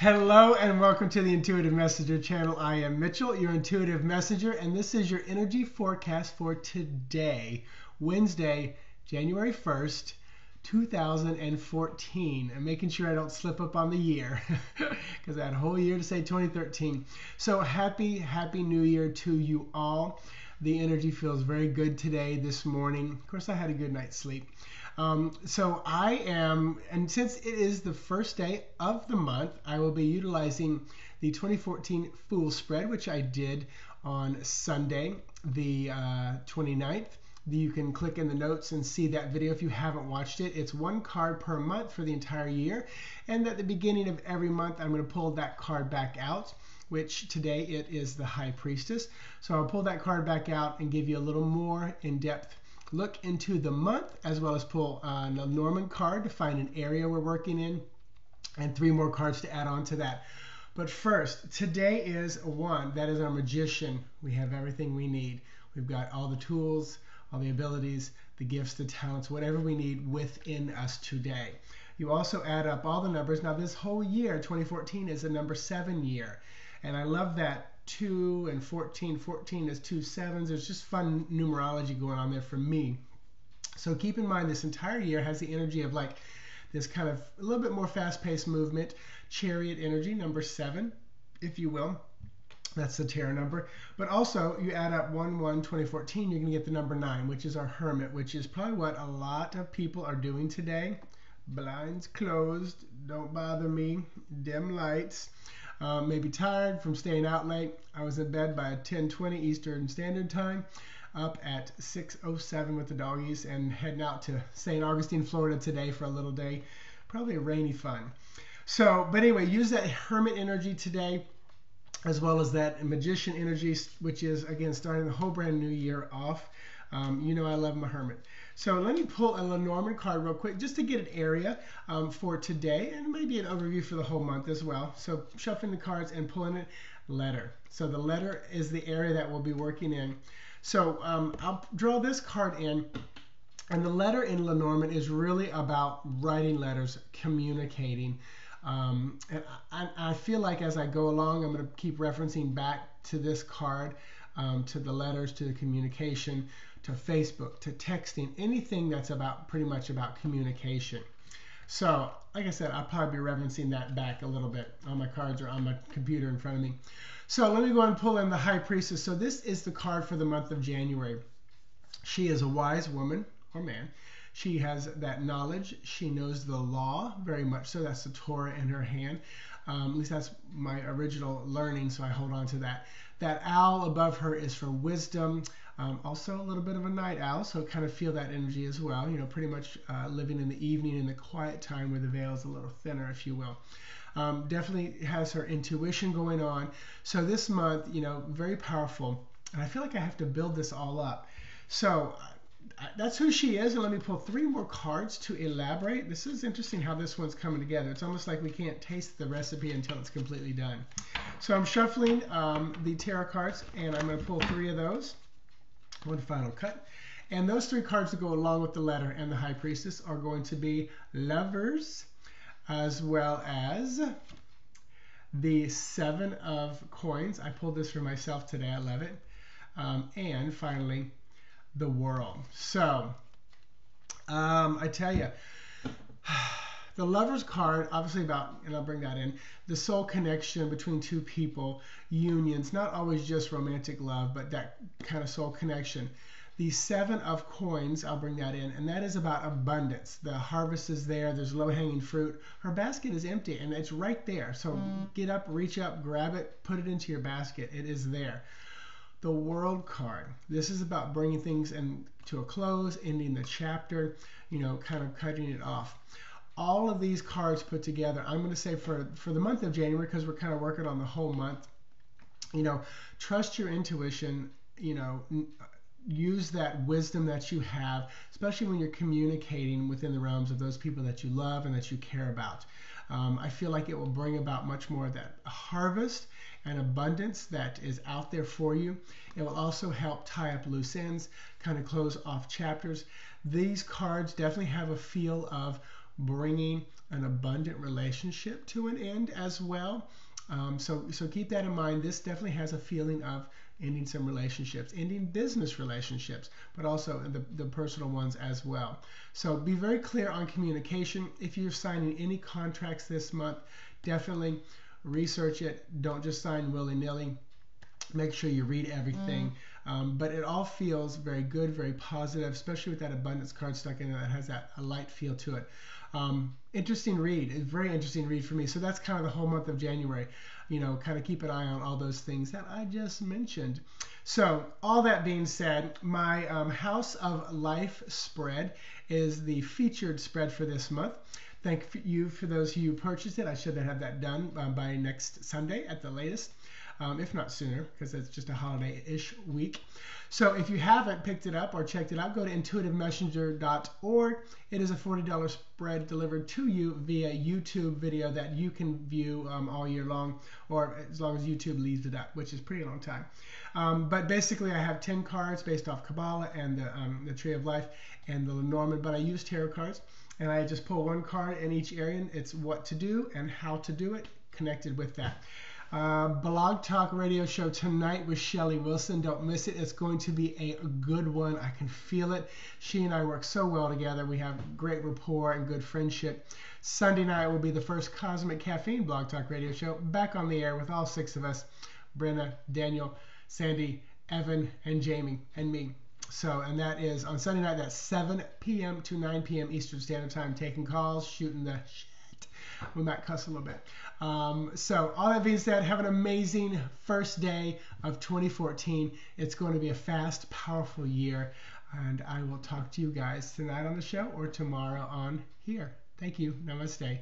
Hello and welcome to the Intuitive Messenger channel. I am Mitchell, your Intuitive Messenger, and this is your energy forecast for today, Wednesday, January 1st, 2014. I'm making sure I don't slip up on the year because I had a whole year to say 2013. So happy New Year to you all. The energy feels very good today, this morning. Of course, I had a good night's sleep. So I am, and since it is the first day of the month, I will be utilizing the 2014 Fool Spread, which I did on Sunday, the 29th. You can click in the notes and see that video if you haven't watched it. It's one card per month for the entire year. And at the beginning of every month, I'm going to pull that card back out, which today it is the High Priestess. So I'll pull that card back out and give you a little more in-depth look into the month, as well as pull a Lenormand card to find an area we're working in, and 3 more cards to add on to that. But first, today is one. That is our magician. We have everything we need. We've got all the tools, all the abilities, the gifts, the talents, whatever we need within us today. You also add up all the numbers. Now this whole year, 2014, is a number 7 year. And I love that 2 and 14. 14 is 2 sevens. There's just fun numerology going on there for me. So keep in mind this entire year has the energy of like this kind of a little bit more fast-paced movement, chariot energy, number 7, if you will. That's the tarot number. But also you add up 1/1 2014, you're going to get the number 9, which is our hermit, which is probably what a lot of people are doing today. Blinds closed, don't bother me, dim lights. Maybe tired from staying out late. I was in bed by 10:20 Eastern Standard Time, up at 6:07 with the doggies, and heading out to St. Augustine, Florida today for a little day. Probably a rainy fun. So, but anyway, use that hermit energy today, as well as that magician energy, which is, again, starting the whole brand new year off. You know I love my hermit. So let me pull a Lenormand card real quick just to get an area for today, and maybe an overview for the whole month as well. So shuffling the cards and pulling it, letter. So the letter is the area that we'll be working in. So I'll draw this card in, and the letter in Lenormand is really about writing letters, communicating. And I feel like as I go along, I'm going to keep referencing back to this card, to the letters, to the communication, to Facebook, to texting, anything that's about pretty much about communication. So, like I said, I'll probably be referencing that back a little bit. All my cards are on my computer in front of me. So let me go and pull in the High Priestess. So this is the card for the month of January. She is a wise woman or man. She has that knowledge. She knows the law very much so. That's the Torah in her hand. At least that's my original learning, so I hold on to that. That owl above her is for wisdom. Also a little bit of a night owl, so kind of feel that energy as well. You know, pretty much living in the evening, in the quiet time where the veil is a little thinner, if you will. Definitely has her intuition going on. So this month, you know, very powerful. And I feel like I have to build this all up. So that's who she is, and let me pull 3 more cards to elaborate. This is interesting how this one's coming together. It's almost like we can't taste the recipe until it's completely done. So I'm shuffling the tarot cards, and I'm going to pull 3 of those. One final cut. And those 3 cards that go along with the letter and the High Priestess are going to be Lovers, as well as the 7 of Coins. I pulled this for myself today. I love it. And finally, the World. So I tell you, the Lovers card, obviously about, and I'll bring that in, the soul connection between 2 people, unions, not always just romantic love, but that kind of soul connection. The 7 of Coins, I'll bring that in, and that is about abundance. The harvest is there. There's low-hanging fruit. Her basket is empty, and it's right there. So get up, reach up, grab it, put it into your basket. It is there. The World card. This is about bringing things to a close, ending the chapter, you know, kind of cutting it off. All of these cards put together, I'm going to say for the month of January, because we're kind of working on the whole month, you know, trust your intuition, you know, use that wisdom that you have, especially when you're communicating within the realms of those people that you love and that you care about. I feel like it will bring about much more of that harvest and abundance that is out there for you. It will also help tie up loose ends, kind of close off chapters. These cards definitely have a feel of bringing an abundant relationship to an end as well. So keep that in mind. This definitely has a feeling of ending some relationships, ending business relationships, but also the personal ones as well. So be very clear on communication. If you're signing any contracts this month, definitely research it. Don't just sign willy-nilly. Make sure you read everything. But it all feels very good, very positive, especially with that abundance card stuck in there that has a light feel to it. Interesting read. It's a very interesting read for me. So that's kind of the whole month of January. You know, kind of keep an eye on all those things that I just mentioned. So all that being said, my House of Life spread is the featured spread for this month. Thank you for those of you who purchased it. I should have that done by next Sunday at the latest. If not sooner, because it's just a holiday-ish week. So if you haven't picked it up or checked it out, go to intuitivemessenger.org. It is a $40 spread delivered to you via YouTube video that you can view all year long, or as long as YouTube leaves it up, which is a pretty long time. But basically, I have 10 cards based off Kabbalah and the Tree of Life and the Lenormand, but I use tarot cards, and I just pull one card in each area. It's what to do and how to do it connected with that. Blog Talk Radio show tonight with Shelly Wilson. Don't miss it. It's going to be a good one. I can feel it. She and I work so well together. We have great rapport and good friendship. Sunday night will be the first Cosmic Caffeine Blog Talk Radio show back on the air with all 6 of us: Brenna, Daniel, Sandy, Evan, and Jamie, and me. So, and that is on Sunday night. That's 7 p.m. to 9 p.m. Eastern Standard Time. Taking calls, shooting the shit. We might cuss a little bit. So all that being said, have an amazing first day of 2014. It's going to be a fast, powerful year. And I will talk to you guys tonight on the show or tomorrow on here. Thank you. Namaste.